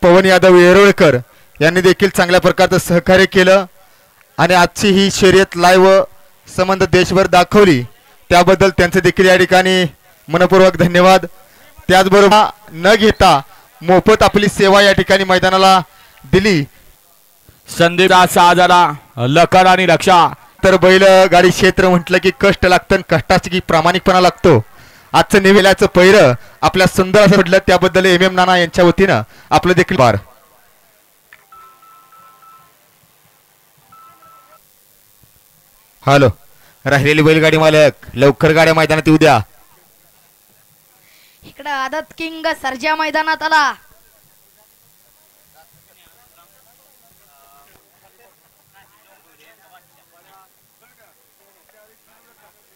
पवन यादव येरोळकर यांनी देखील चांगल्या प्रकारचं सहकार्य केलं आणि आजची ही शर्यत लाईव्ह संबंध देशभर दाखवली त्याबद्दल त्यांचे देखील या ठिकाणी मनपूर्वक धन्यवाद। त्याचबरोबर न घेता मोफत आपली सेवा या ठिकाणी मैदानाला दिली। संदीप साजाला लखन आणि रक्षा तर बैल गाडी क्षेत्र म्हटलं की कष्ट लागतं, कष्टाची की प्रामाणिकपणा लागतो। आजचं निवेलाचं पहिरं आपल्या सुंदर असं घडलं त्याबद्दल MM नाना यांच्या वतीनं आपलं देखील आभार। हॅलो राहिलेली बैलगाडी मालक लवकर गाड्या मैदानात येऊ द्या। इकडे आदत किंग सर्जा मैदानात आला।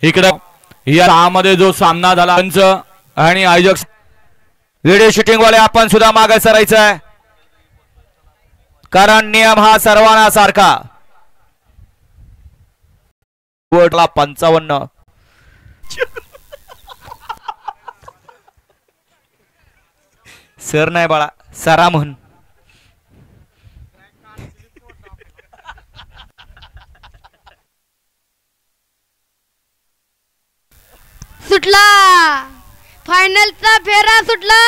इकडं यामध्ये जो सामना झाला आणि आयोजक व्हिडिओ शूटिंग वाले आपण सुद्धा मागे सरायचं आहे कारण नियम हा सर्वांना सारखा। 55 सर नाही बाळा सरा म्हण। सुटला फायनलचा फेरा सुटला।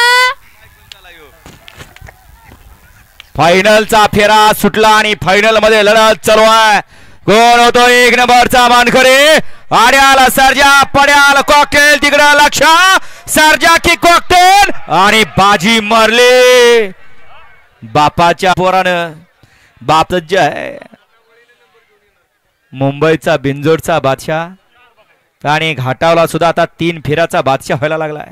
फायनलचा फेरा सुटला आणि फायनल मध्ये लढत चालू आहे। कोण होतो 1 नंबरचा मानकरी आणि आला सर्जा पड्याल कॉकटेल तिकडे लक्ष सर्जा की कॉकटेल आणि बाजी मारली बापाच्या पोरानं। बाप जे आहे मुंबईचा बिंजोडचा बादशाह आणि घाटावला सुद्धा आता 3 फेऱ्याचा बादशाह व्हायला लागलाय।